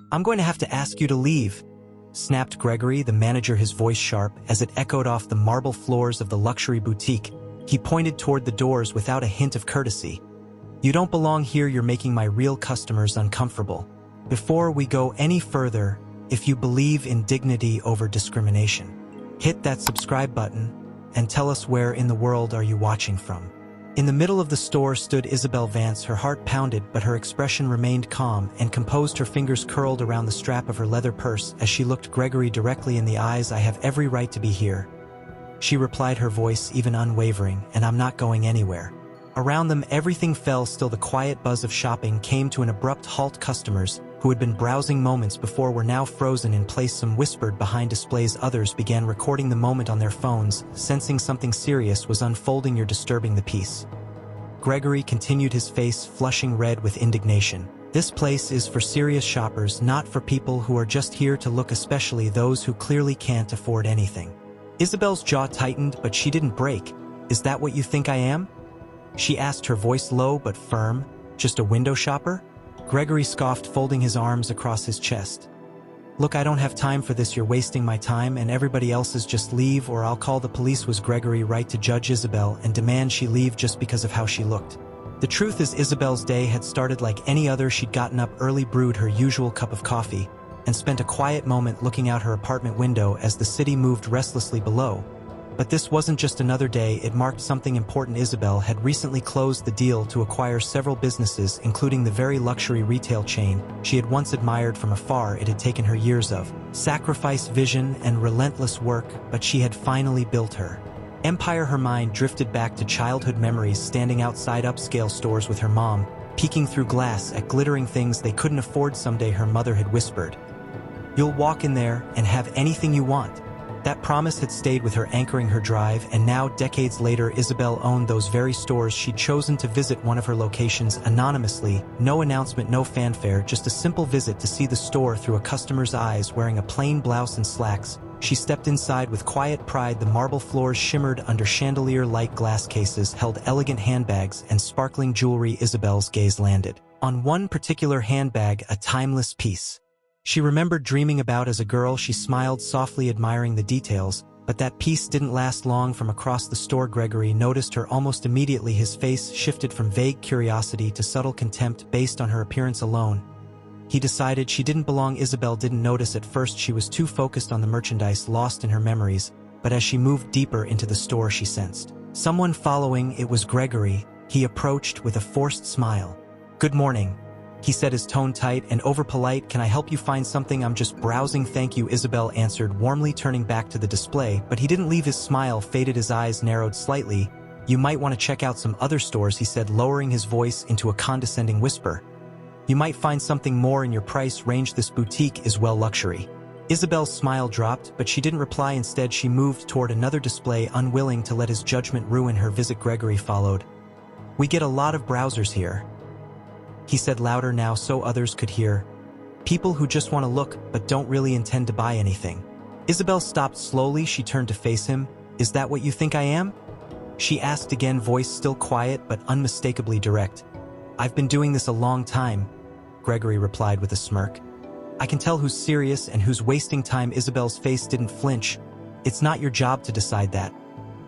I'm going to have to ask you to leave, snapped Gregory, the manager, his voice sharp as it echoed off the marble floors of the luxury boutique. He pointed toward the doors without a hint of courtesy. You don't belong here, you're making my real customers uncomfortable. Before we go any further, if you believe in dignity over discrimination, hit that subscribe button and tell us where in the world are you watching from. In the middle of the store stood Isabel Vance, her heart pounded but her expression remained calm and composed, her fingers curled around the strap of her leather purse as she looked Gregory directly in the eyes. I have every right to be here, she replied, her voice even unwavering, and I'm not going anywhere. Around them everything fell still. The quiet buzz of shopping came to an abrupt halt. Customers who had been browsing moments before were now frozen in place. Some whispered behind displays, others began recording the moment on their phones, sensing something serious was unfolding. You're disturbing the peace, Gregory continued, his face flushing red with indignation. This place is for serious shoppers, not for people who are just here to look, especially those who clearly can't afford anything. Isabel's jaw tightened, but she didn't break. Is that what you think I am? She asked, her voice low but firm. Just a window shopper? Gregory scoffed, folding his arms across his chest. Look, I don't have time for this. You're wasting my time and everybody else's. Just leave or I'll call the police. Was Gregory right to judge Isabel and demand she leave just because of how she looked? The truth is, Isabel's day had started like any other. She'd gotten up early, brewed her usual cup of coffee, and spent a quiet moment looking out her apartment window as the city moved restlessly below. But this wasn't just another day, it marked something important. Isabel had recently closed the deal to acquire several businesses, including the very luxury retail chain she had once admired from afar. It had taken her years of sacrifice, vision, and relentless work, but she had finally built her empire. Her mind drifted back to childhood memories, standing outside upscale stores with her mom, peeking through glass at glittering things they couldn't afford. Someday, her mother had whispered, "You'll walk in there and have anything you want." That promise had stayed with her, anchoring her drive, and now, decades later, Isabel owned those very stores. She'd chosen to visit one of her locations anonymously, no announcement, no fanfare, just a simple visit to see the store through a customer's eyes. Wearing a plain blouse and slacks, she stepped inside with quiet pride. The marble floors shimmered under chandelier-like glass cases, held elegant handbags and sparkling jewelry. Isabel's gaze landed on one particular handbag, a timeless piece she remembered dreaming about as a girl. She smiled softly, admiring the details, but that piece didn't last long. From across the store, Gregory noticed her almost immediately. His face shifted from vague curiosity to subtle contempt based on her appearance alone. He decided she didn't belong. Isabel didn't notice at first. She was too focused on the merchandise, lost in her memories, but as she moved deeper into the store, she sensed someone following. It was Gregory. He approached with a forced smile. "Good morning," he said, his tone tight and over-polite. "Can I help you find something?" "I'm just browsing, thank you," Isabel answered warmly, turning back to the display. But he didn't leave. His smile faded, his eyes narrowed slightly. "You might want to check out some other stores," he said, lowering his voice into a condescending whisper. "You might find something more in your price range. This boutique is well luxury." Isabel's smile dropped, but she didn't reply. Instead, she moved toward another display, unwilling to let his judgment ruin her visit. Gregory followed. "We get a lot of browsers here," he said, louder now so others could hear. "People who just want to look but don't really intend to buy anything." Isabel stopped slowly. She turned to face him. "Is that what you think I am?" she asked again, voice still quiet but unmistakably direct. "I've been doing this a long time," Gregory replied with a smirk. "I can tell who's serious and who's wasting time." Isabel's face didn't flinch. "It's not your job to decide that,"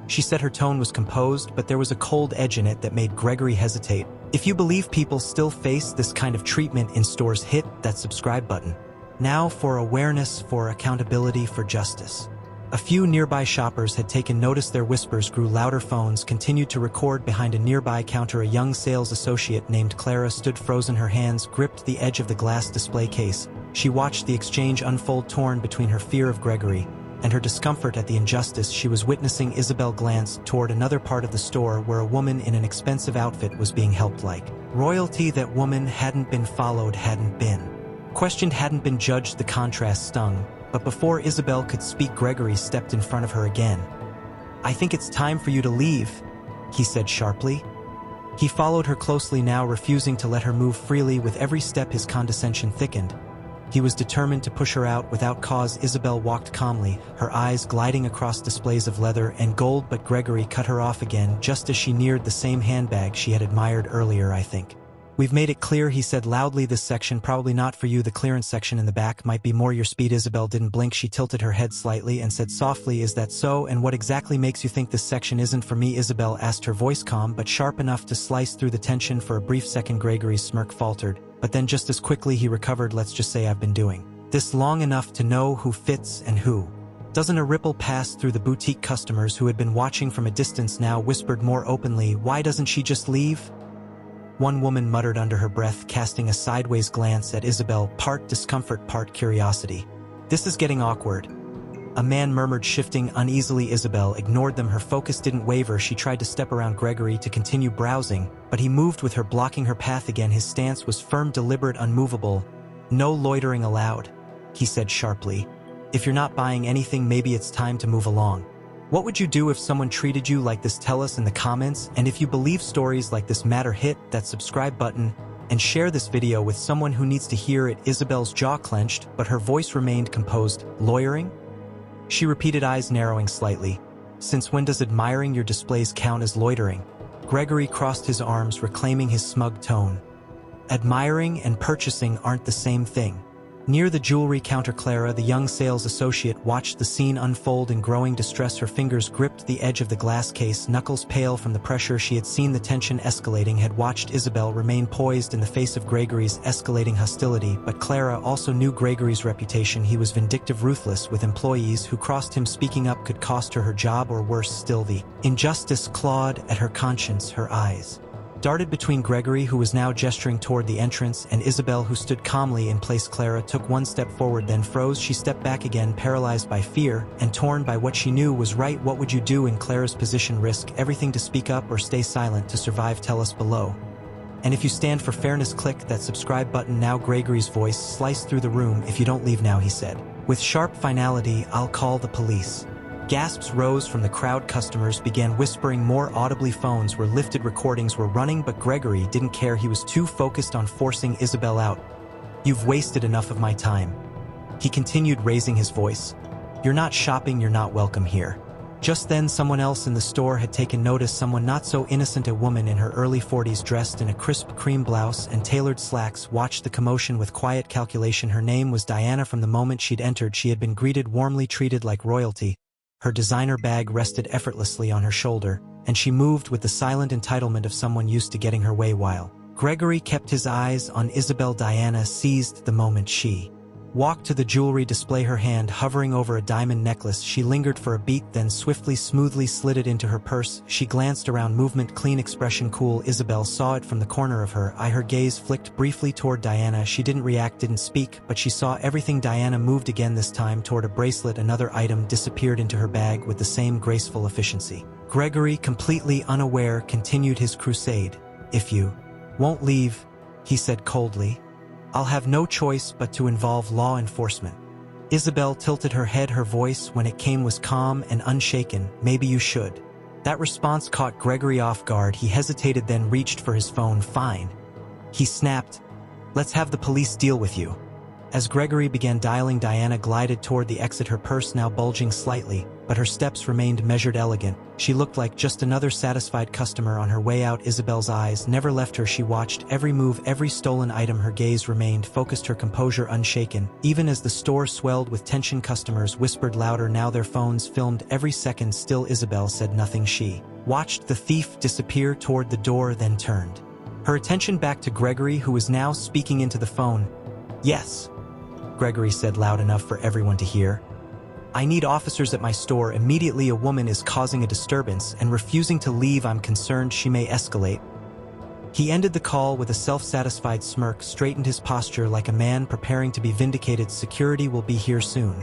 she said. Her tone was composed, but there was a cold edge in it that made Gregory hesitate. "If you believe people still face this kind of treatment in stores, hit that subscribe button now, for awareness, for accountability, for justice." A few nearby shoppers had taken notice. Their whispers grew louder. Phones continued to record. Behind a nearby counter, a young sales associate named Clara stood frozen. Her hands gripped the edge of the glass display case. She watched the exchange unfold, torn between her fear of Gregory and her discomfort at the injustice she was witnessing. Isabel glanced toward another part of the store where a woman in an expensive outfit was being helped like royalty. That woman hadn't been followed, hadn't been questioned, hadn't been judged. The contrast stung, but before Isabel could speak, Gregory stepped in front of her again. "I think it's time for you to leave," he said sharply. He followed her closely now, refusing to let her move freely. With every step, his condescension thickened. He was determined to push her out without cause. Isabel walked calmly, her eyes gliding across displays of leather and gold, but Gregory cut her off again just as she neared the same handbag she had admired earlier. "I think "We've made it clear," he said loudly. "This section probably not for you. The clearance section in the back might be more your speed." Isabel didn't blink. She tilted her head slightly and said softly, "Is that so? And what exactly makes you think this section isn't for me?" Isabel asked, her voice calm but sharp enough to slice through the tension. For a brief second Gregory's smirk faltered, but then just as quickly he recovered. "Let's just say I've been doing this long enough to know who fits and who doesn't." A ripple passed through the boutique customers who had been watching from a distance now whispered more openly, "Why doesn't she just leave?" One woman muttered under her breath, casting a sideways glance at Isabel, part discomfort, part curiosity. "This is getting awkward." A man murmured, shifting uneasily. Isabel ignored them. Her focus didn't waver. She tried to step around Gregory to continue browsing, but he moved with her, blocking her path again. His stance was firm, deliberate, unmovable. "No loitering allowed," he said sharply. "If you're not buying anything, maybe it's time to move along. What would you do if someone treated you like this? Tell us in the comments, and if you believe stories like this matter, hit that subscribe button and share this video with someone who needs to hear it." Isabel's jaw clenched, but her voice remained composed. "Loitering?" she repeated, eyes narrowing slightly. "Since when does admiring your displays count as loitering?" Gregory crossed his arms, reclaiming his smug tone. "Admiring and purchasing aren't the same thing." Near the jewelry counter, Clara, the young sales associate, watched the scene unfold in growing distress. Her fingers gripped the edge of the glass case, knuckles pale from the pressure. She had seen the tension escalating, had watched Isabel remain poised in the face of Gregory's escalating hostility, but Clara also knew Gregory's reputation. He was vindictive, ruthless with employees who crossed him. Speaking up could cost her her job, or worse still, the injustice clawed at her conscience. Her eyes darted between Gregory, who was now gesturing toward the entrance, and Isabel, who stood calmly in place. Clara took one step forward, then froze. She stepped back again, paralyzed by fear and torn by what she knew was right. "What would you do in Clara's position? Risk everything to speak up or stay silent to survive? Tell us below. And if you stand for fairness, click that subscribe button now." Gregory's voice sliced through the room. "If you don't leave now," he said with sharp finality, "I'll call the police." Gasps rose from the crowd. Customers began whispering more audibly. Phones were lifted, recordings were running, but Gregory didn't care. He was too focused on forcing Isabel out. "You've wasted enough of my time," he continued, raising his voice. "You're not shopping, you're not welcome here." Just then, someone else in the store had taken notice. Someone not so innocent. A woman in her early 40s, dressed in a crisp cream blouse and tailored slacks, watched the commotion with quiet calculation. Her name was Diana. From the moment she'd entered, she had been greeted warmly, treated like royalty. Her designer bag rested effortlessly on her shoulder, and she moved with the silent entitlement of someone used to getting her way. While Gregory kept his eyes on Isabel, Diana seized the moment. She walked to the jewelry display, her hand hovering over a diamond necklace. She lingered for a beat, then swiftly, smoothly slid it into her purse. She glanced around, movement clean, expression cool. Isabel saw it from the corner of her eye. Her gaze flicked briefly toward Diana. She didn't react, didn't speak, but she saw everything. Diana moved again, this time toward a bracelet. Another item disappeared into her bag with the same graceful efficiency. Gregory, completely unaware, continued his crusade. "If you won't leave," he said coldly, "I'll have no choice but to involve law enforcement." Isabel tilted her head. Her voice, when it came, was calm and unshaken. "Maybe you should." That response caught Gregory off guard. He hesitated, then reached for his phone. "Fine," he snapped. "Let's have the police deal with you." As Gregory began dialing, Diana glided toward the exit, her purse now bulging slightly, but her steps remained measured, elegant. She looked like just another satisfied customer on her way out. Isabel's eyes never left her. She watched every move, every stolen item. Her gaze remained focused, her composure unshaken. Even as the store swelled with tension, customers whispered louder. Now their phones filmed every second. Still Isabel said nothing. She watched the thief disappear toward the door, then turned her attention back to Gregory, who was now speaking into the phone. "Yes," Gregory said loud enough for everyone to hear. "I need officers at my store immediately. A woman is causing a disturbance and refusing to leave. I'm concerned she may escalate." He ended the call with a self-satisfied smirk, straightened his posture like a man preparing to be vindicated. "Security will be here soon,"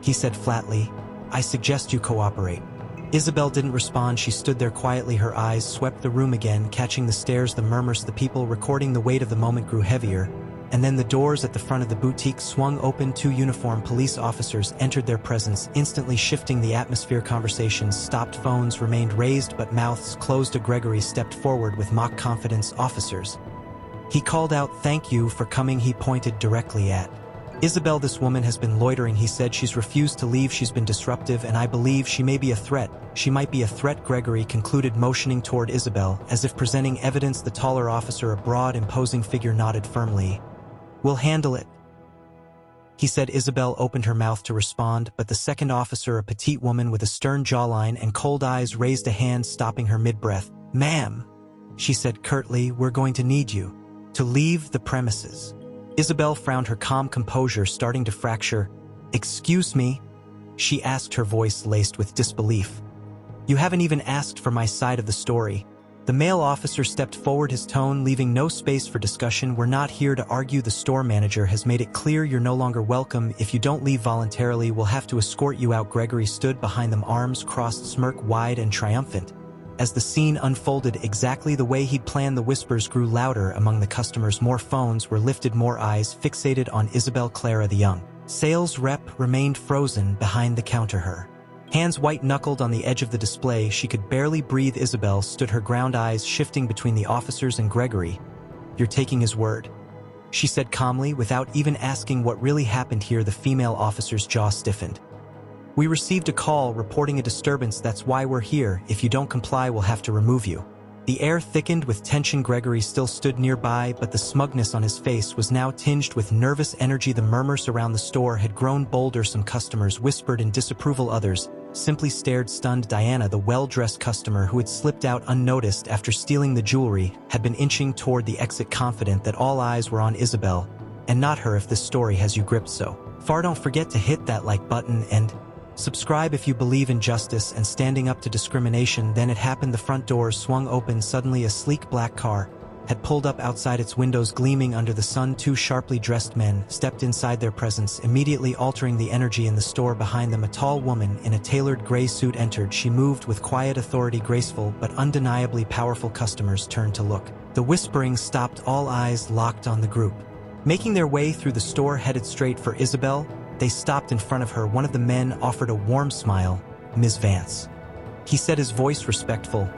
he said flatly. "I suggest you cooperate." Isabel didn't respond. She stood there quietly. Her eyes swept the room again, catching the stares, the murmurs, the people recording. The weight of the moment grew heavier. And then the doors at the front of the boutique swung open. 2 uniformed police officers entered, their presence instantly shifting the atmosphere. Conversations stopped, phones remained raised, but mouths closed. Gregory stepped forward with mock confidence. "Officers," he called out, "thank you for coming." He pointed directly at Isabel, this woman has been loitering, he said. She's refused to leave, she's been disruptive, and I believe she may be a threat. She might be a threat, Gregory concluded, motioning toward Isabel, as if presenting evidence. The taller officer, a broad, imposing figure, nodded firmly. We'll handle it, he said. Isabel opened her mouth to respond, but the second officer, a petite woman with a stern jawline and cold eyes, raised a hand, stopping her mid-breath. Ma'am, she said curtly, we're going to need you to leave the premises. Isabel frowned, her calm composure starting to fracture. Excuse me? She asked, her voice laced with disbelief. You haven't even asked for my side of the story. The male officer stepped forward, his tone leaving no space for discussion. We're not here to argue. The store manager has made it clear you're no longer welcome. If you don't leave voluntarily, we'll have to escort you out. Gregory stood behind them, arms crossed, smirk wide and triumphant. As the scene unfolded exactly the way he'd planned, the whispers grew louder among the customers. More phones were lifted, more eyes fixated on Isabel. Clara, the young sales rep, remained frozen behind the counter, her hands white-knuckled on the edge of the display. She could barely breathe. Isabel stood her ground, eyes shifting between the officers and Gregory. You're taking his word, she said calmly, without even asking what really happened here. The female officer's jaw stiffened. We received a call reporting a disturbance. That's why we're here. If you don't comply, we'll have to remove you. The air thickened with tension. Gregory still stood nearby, but the smugness on his face was now tinged with nervous energy. The murmurs around the store had grown bolder. Some customers whispered in disapproval, others simply stared stunned. Diana, the well-dressed customer who had slipped out unnoticed after stealing the jewelry, had been inching toward the exit, confident that all eyes were on Isabel, and not her. If this story has you gripped so far, don't forget to hit that like button and subscribe if you believe in justice and standing up to discrimination. Then it happened. The front doors swung open. Suddenly a sleek black car had pulled up outside, its windows gleaming under the sun. Two sharply dressed men stepped inside, their presence immediately altering the energy in the store behind them. A tall woman in a tailored gray suit entered. She moved with quiet authority, graceful but undeniably powerful. Customers turned to look. The whispering stopped, all eyes locked on the group. Making their way through the store, headed straight for Isabel, they stopped in front of her. One of the men offered a warm smile. Ms. Vance, he said, his voice respectful.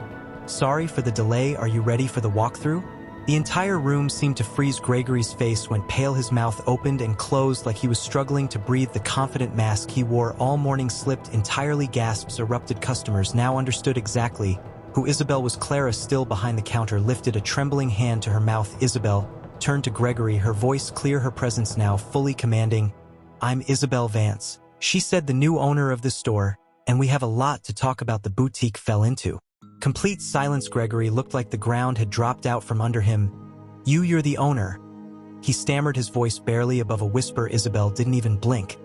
Sorry for the delay. Are you ready for the walkthrough? The entire room seemed to freeze. Gregory's face went pale, his mouth opened and closed like he was struggling to breathe. The confident mask he wore all morning slipped entirely. Gasps erupted. Customers now understood exactly who Isabel was. Clara, still behind the counter, lifted a trembling hand to her mouth. Isabel turned to Gregory, her voice clear, her presence now fully commanding. I'm Isabel Vance, she said, the new owner of the store, and we have a lot to talk about. The boutique fell into complete silence. Gregory looked like the ground had dropped out from under him. You're the owner, he stammered, his voice barely above a whisper. Isabel didn't even blink.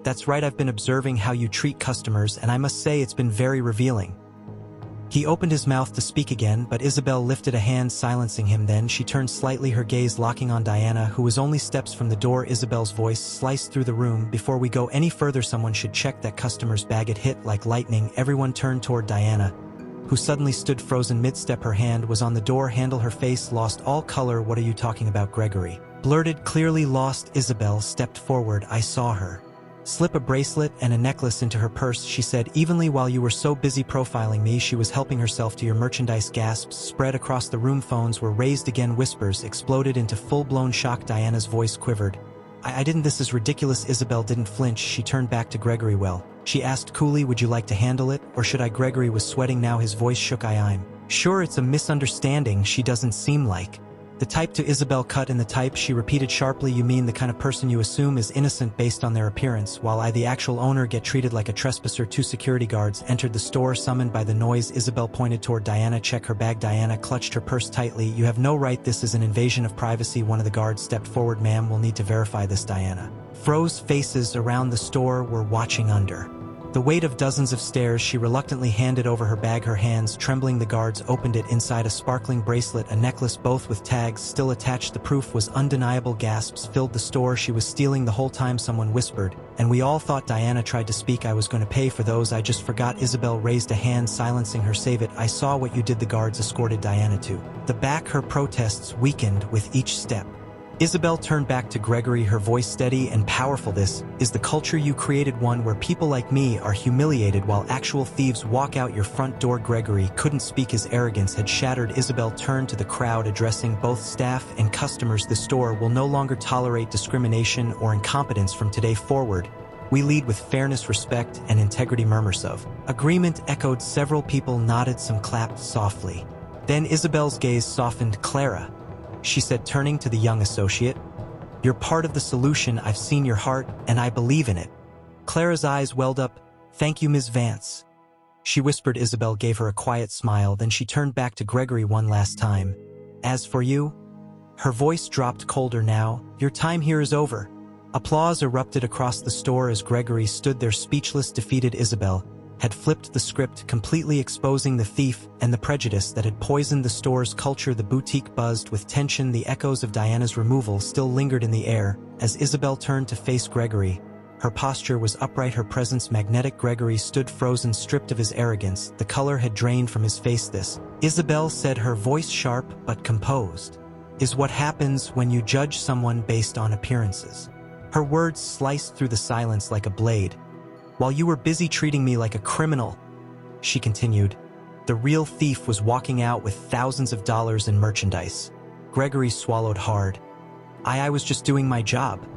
That's right, I've been observing how you treat customers, and I must say it's been very revealing. He opened his mouth to speak again, but Isabel lifted a hand silencing him. Then she turned slightly, her gaze locking on Diana, who was only steps from the door. Isabel's voice sliced through the room. Before we go any further, someone should check that customer's bag. It hit like lightning. Everyone turned toward Diana, who suddenly stood frozen mid-step. Her hand was on the door handle, her face lost all color. What are you talking about? Gregory blurted, clearly lost. Isabel stepped forward. I saw her slip a bracelet and a necklace into her purse, she said evenly. While you were so busy profiling me, she was helping herself to your merchandise. Gasps spread across the room. Phones were raised again. Whispers exploded into full-blown shock. Diana's voice quivered. I didn't. This is ridiculous. Isabel didn't flinch. She turned back to Gregory. Well, she asked coolly, would you like to handle it, or should I? Gregory was sweating now, his voice shook. I'm sure it's a misunderstanding. She doesn't seem like the type to. Isabel cut in the type, she repeated sharply. You mean the kind of person you assume is innocent based on their appearance, while I, the actual owner, get treated like a trespasser? Two security guards entered the store, summoned by the noise. Isabel pointed toward Diana. Check her bag. Diana clutched her purse tightly. You have no right. This is an invasion of privacy. One of the guards stepped forward. Ma'am, we'll need to verify this. Diana froze. Faces around the store were watching under the weight of dozens of stares. She reluctantly handed over her bag, her hands trembling. The guards opened it. Inside, a sparkling bracelet, a necklace, both with tags still attached. The proof was undeniable. Gasps filled the store. She was stealing the whole time, someone whispered, and we all thought. Diana tried to speak. I was going to pay for those. I just forgot. Isabel raised a hand, silencing her. Save it. I saw what you did. The guards escorted Diana to the back, her protests weakened with each step. Isabel turned back to Gregory, her voice steady and powerful. This is the culture you created, one where people like me are humiliated while actual thieves walk out your front door. Gregory couldn't speak. His arrogance had shattered. Isabel turned to the crowd, addressing both staff and customers. The store will no longer tolerate discrimination or incompetence from today forward. We lead with fairness, respect, and integrity. Murmurs of agreement echoed. Several people nodded, some clapped softly. Then Isabel's gaze softened. Clara, she said, turning to the young associate, you're part of the solution. I've seen your heart, and I believe in it. Clara's eyes welled up. Thank you, Ms. Vance, she whispered. Isabel gave her a quiet smile, then she turned back to Gregory one last time. As for you, her voice dropped colder now, your time here is over. Applause erupted across the store as Gregory stood there speechless, defeated. Isabel had flipped the script, completely exposing the thief and the prejudice that had poisoned the store's culture. The boutique buzzed with tension. The echoes of Diana's removal still lingered in the air as Isabel turned to face Gregory. Her posture was upright, her presence magnetic. Gregory stood frozen, stripped of his arrogance. The color had drained from his face. This, Isabel said, her voice sharp but composed, is what happens when you judge someone based on appearances. Her words sliced through the silence like a blade. While you were busy treating me like a criminal, she continued, the real thief was walking out with thousands of dollars in merchandise. Gregory swallowed hard. I was just doing my job,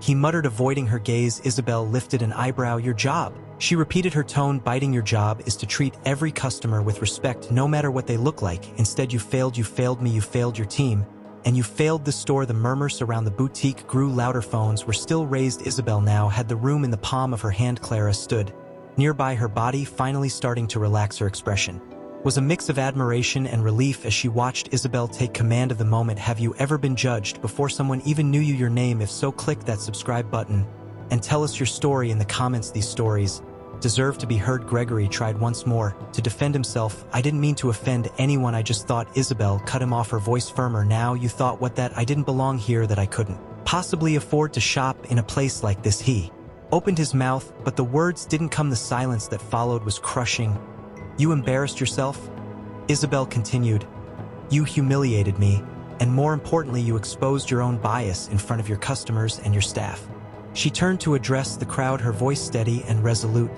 he muttered, avoiding her gaze. Isabel lifted an eyebrow. Your job, she repeated, her tone biting. Your job is to treat every customer with respect, no matter what they look like. Instead, you failed me, you failed your team, and you failed the store. The murmurs around the boutique grew louder. Phones were still raised. Isabel now had the room in the palm of her hand. Clara stood nearby, her body finally starting to relax. Her expression was a mix of admiration and relief as she watched Isabel take command of the moment. Have you ever been judged before someone even knew your name? If so, click that subscribe button and tell us your story in the comments. These stories deserve to be heard. Gregory tried once more to defend himself. I didn't mean to offend anyone, I just thought. Isabel cut him off, her voice firmer. Now you thought what? That I didn't belong here, that I couldn't possibly afford to shop in a place like this. He opened his mouth, but the words didn't come. The silence that followed was crushing. You embarrassed yourself, Isabel continued. You humiliated me, and more importantly, you exposed your own bias in front of your customers and your staff. She turned to address the crowd, her voice steady and resolute.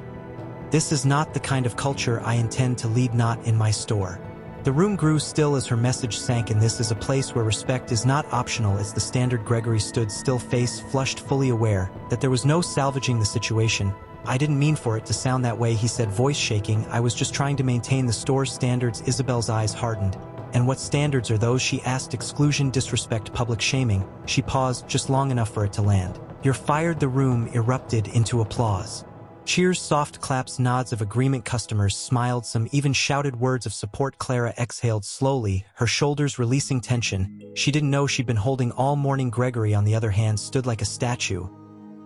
This is not the kind of culture I intend to lead, not in my store. The room grew still as her message sank in. This is a place where respect is not optional, it's the standard. Gregory stood still, face flushed, fully aware that there was no salvaging the situation. I didn't mean for it to sound that way, he said, voice shaking. I was just trying to maintain the store's standards. Isabel's eyes hardened. And what standards are those? She asked. Exclusion, disrespect, public shaming. She paused just long enough for it to land. You're fired. The room erupted into applause. Cheers, soft claps, nods of agreement. Customers smiled, some even shouted words of support. Clara exhaled slowly, her shoulders releasing tension. She didn't know she'd been holding all morning. Gregory, on the other hand, stood like a statue.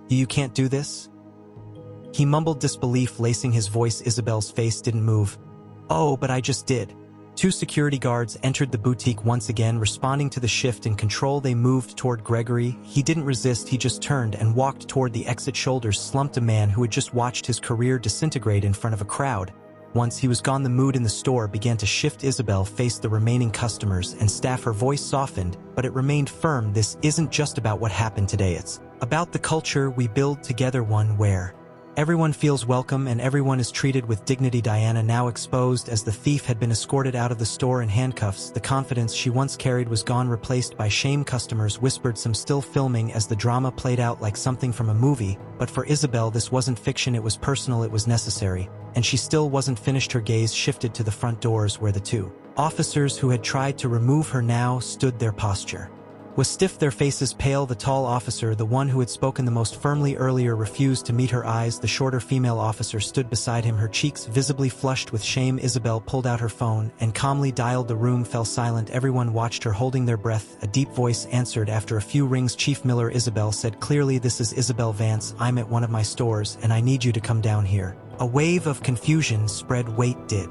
You can't do this? He mumbled, disbelief lacing his voice. Isabel's face didn't move. Oh, but I just did. Two security guards entered the boutique once again, responding to the shift in control. They moved toward Gregory. He didn't resist, he just turned and walked toward the exit. Shoulders slumped, a man who had just watched his career disintegrate in front of a crowd. Once he was gone, the mood in the store began to shift. Isabel faced the remaining customers and staff, her voice softened, but it remained firm. This isn't just about what happened today, it's about the culture we build together, one where everyone feels welcome and everyone is treated with dignity. Diana, now exposed as the thief, had been escorted out of the store in handcuffs. The confidence she once carried was gone, replaced by shame. Customers whispered, some still filming as the drama played out like something from a movie. But for Isabel, this wasn't fiction, it was personal, it was necessary. And she still wasn't finished. Her gaze shifted to the front doors where the two officers who had tried to remove her now stood. Their posture was stiff, their faces pale. The tall officer, the one who had spoken the most firmly earlier, refused to meet her eyes. The shorter female officer stood beside him, her cheeks visibly flushed with shame. Isabel pulled out her phone and calmly dialed. The room fell silent. Everyone watched her, holding their breath. A deep voice answered after a few rings. Chief Miller, Isabel said clearly. This is Isabel Vance. I'm at one of my stores and I need you to come down here. A wave of confusion spread. Wait, did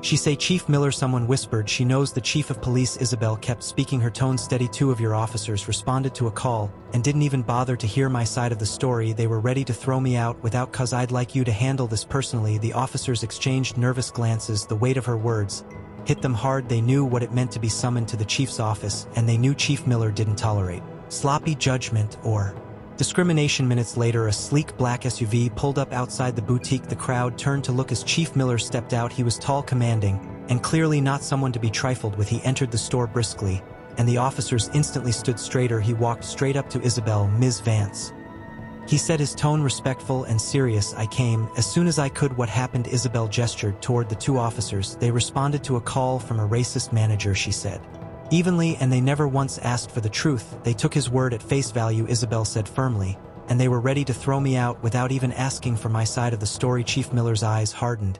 she say Chief Miller? Someone whispered. She knows the chief of police. Isabel kept speaking, her tone steady. Two of your officers responded to a call and didn't even bother to hear my side of the story. They were ready to throw me out without cause. I'd like you to handle this personally. The officers exchanged nervous glances. The weight of her words hit them hard. They knew what it meant to be summoned to the chief's office, and they knew Chief Miller didn't tolerate sloppy judgment, or discrimination. Minutes later, a sleek black SUV pulled up outside the boutique. The crowd turned to look as Chief Miller stepped out. He was tall, commanding, and clearly not someone to be trifled with. He entered the store briskly, and the officers instantly stood straighter. He walked straight up to Isabel. "Ms. Vance," he said, his tone respectful and serious. "I came as soon as I could." "What happened?" Isabel gestured toward the two officers. "They responded to a call from a racist manager," she said evenly, "and they never once asked for the truth. They took his word at face value," Isabel said firmly, "and they were ready to throw me out without even asking for my side of the story." Chief Miller's eyes hardened.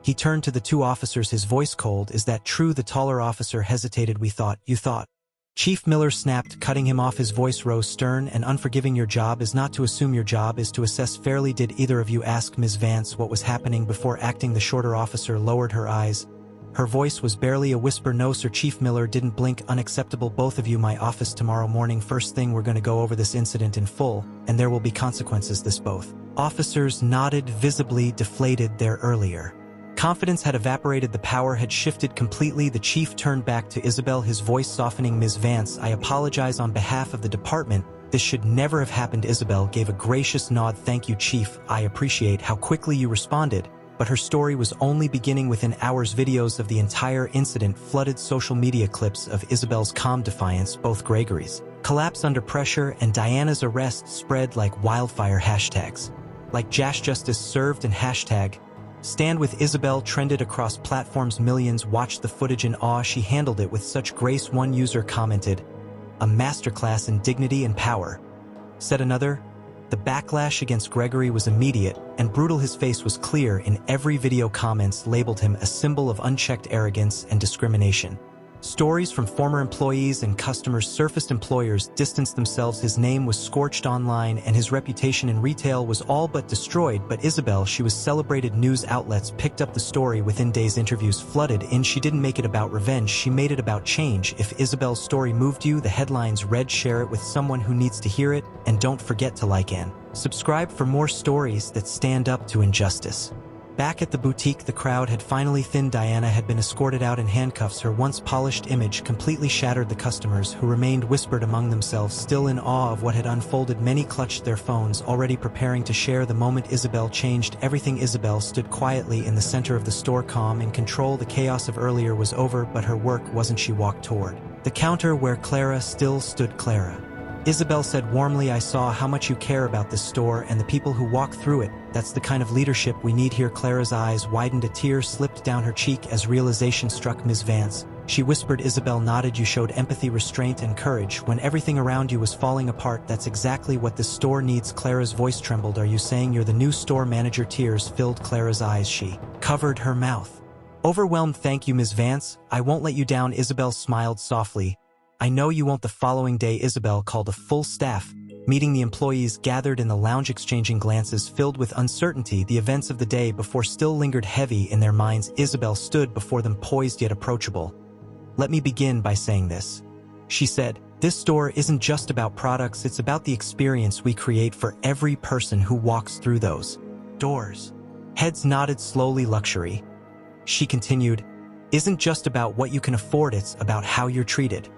He turned to the two officers, his voice cold. "Is that true?" The taller officer hesitated. You thought. Chief Miller snapped, cutting him off. His voice rose stern and unforgiving. "Your job is not to assume. Your job is to assess fairly. Did either of you ask Ms. Vance what was happening before acting?" The shorter officer lowered her eyes. Her voice was barely a whisper. "No, sir." Chief Miller didn't blink. "Unacceptable. Both of you. My office tomorrow morning. First thing, we're going to go over this incident in full, and there will be consequences." This both officers nodded, visibly deflated. Their earlier confidence had evaporated. The power had shifted completely. The chief turned back to Isabel, his voice softening. "Ms. Vance, I apologize on behalf of the department. This should never have happened." Isabel gave a gracious nod. "Thank you, Chief. I appreciate how quickly you responded." But her story was only beginning. Within hours, videos of the entire incident flooded social media. Clips of Isabel's calm defiance, both Gregory's collapse under pressure, and Diana's arrest spread like wildfire. Hashtags like #JashJustice served and #Stand with Isabel trended across platforms. Millions watched the footage in awe. "She handled it with such grace," one user commented. "A masterclass in dignity and power," said another. The backlash against Gregory was immediate and brutal. His face was clear in every video. Comments labeled him a symbol of unchecked arrogance and discrimination. Stories from former employees and customers surfaced. Employers distanced themselves. His name was scorched online, and his reputation in retail was all but destroyed. But Isabel, she was celebrated. News outlets picked up the story within days. Interviews flooded in. She didn't make it about revenge. She made it about change. If Isabel's story moved you, the headlines read, "Share it with someone who needs to hear it," and don't forget to like and subscribe for more stories that stand up to injustice. Back at the boutique, the crowd had finally thinned. Diana had been escorted out in handcuffs. Her once polished image completely shattered. The customers, who remained, whispered among themselves, still in awe of what had unfolded. Many clutched their phones, already preparing to share the moment. Isabel changed everything. Isabel stood quietly in the center of the store, calm, in control. The chaos of earlier was over, but her work wasn't. She walked toward the counter where Clara still stood. "Clara," Isabel said warmly, "I saw how much you care about this store and the people who walk through it. That's the kind of leadership we need here." Clara's eyes widened. A tear slipped down her cheek as realization struck. "Ms. Vance," she whispered. Isabel nodded. "You showed empathy, restraint, and courage when everything around you was falling apart. That's exactly what this store needs." Clara's voice trembled. "Are you saying you're the new store manager?" Tears filled Clara's eyes. She covered her mouth, overwhelmed. "Thank you, Ms. Vance. I won't let you down." Isabel smiled softly. "I know you won't." The following day, Isabel called a full staff meeting. The employees gathered in the lounge, exchanging glances filled with uncertainty. The events of the day before still lingered heavy in their minds. Isabel stood before them, poised yet approachable. "Let me begin by saying this," she said. "This store isn't just about products, it's about the experience we create for every person who walks through those doors." Heads nodded slowly. "Luxury," she continued, "isn't just about what you can afford, it's about how you're treated."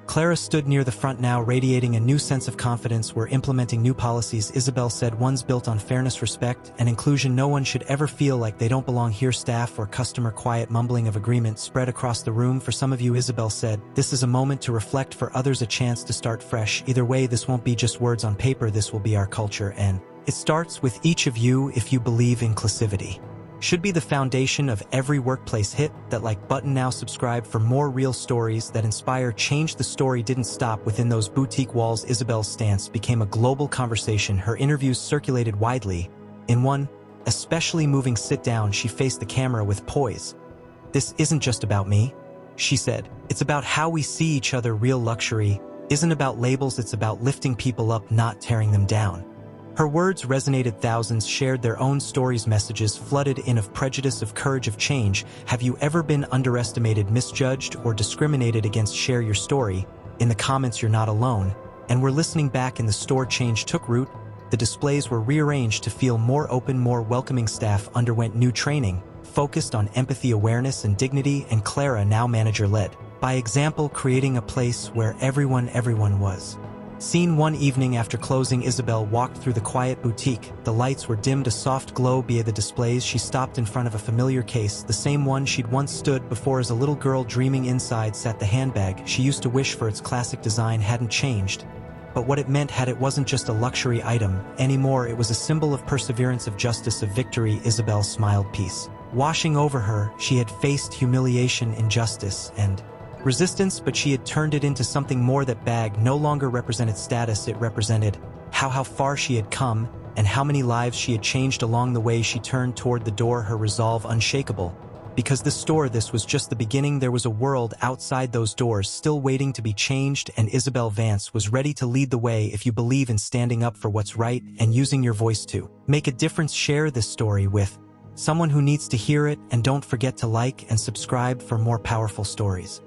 Clara stood near the front now, radiating a new sense of confidence. "We're implementing new policies," Isabel said, "ones built on fairness, respect, and inclusion. No one should ever feel like they don't belong here." Staff or customer quiet mumbling of agreement spread across the room. "For some of you," Isabel said, "this is a moment to reflect. For others, a chance to start fresh. Either way, this won't be just words on paper. This will be our culture, and it starts with each of you. If you believe inclusivity should be the foundation of every workplace. Hit that like button now. Subscribe for more real stories that inspire change." The story didn't stop within those boutique walls. Isabel's stance became a global conversation. Her interviews circulated widely. In one especially moving sit-down, she faced the camera with poise. "This isn't just about me," she said. "It's about how we see each other. Real luxury isn't about labels, it's about lifting people up, not tearing them down." Her words resonated. Thousands shared their own stories. Messages flooded in of prejudice, of courage, of change. Have you ever been underestimated, misjudged, or discriminated against? Share your story. In the comments, you're not alone. And we're listening back. In the store, change took root. The displays were rearranged to feel more open, more welcoming. Staff underwent new training, focused on empathy, awareness, and dignity. And Clara, now manager, led by example, creating a place where everyone was Seen one evening after closing, Isabel walked through the quiet boutique. The lights were dimmed, a soft glow via the displays. She stopped in front of a familiar case, the same one she'd once stood before as a little girl. Dreaming inside sat the handbag she used to wish for its classic design hadn't changed. But what it meant it wasn't just a luxury item anymore. It was a symbol of perseverance, of justice, of victory. Isabel smiled, peace washing over her. She had faced humiliation, injustice, and resistance, but she had turned it into something more. That bag no longer represented status, it represented how far she had come and how many lives she had changed along the way. She turned toward the door, her resolve unshakable. Because this was just the beginning. There was a world outside those doors still waiting to be changed, and Isabel Vance was ready to lead the way. If you believe in standing up for what's right and using your voice to make a difference, share this story with someone who needs to hear it, and don't forget to like and subscribe for more powerful stories.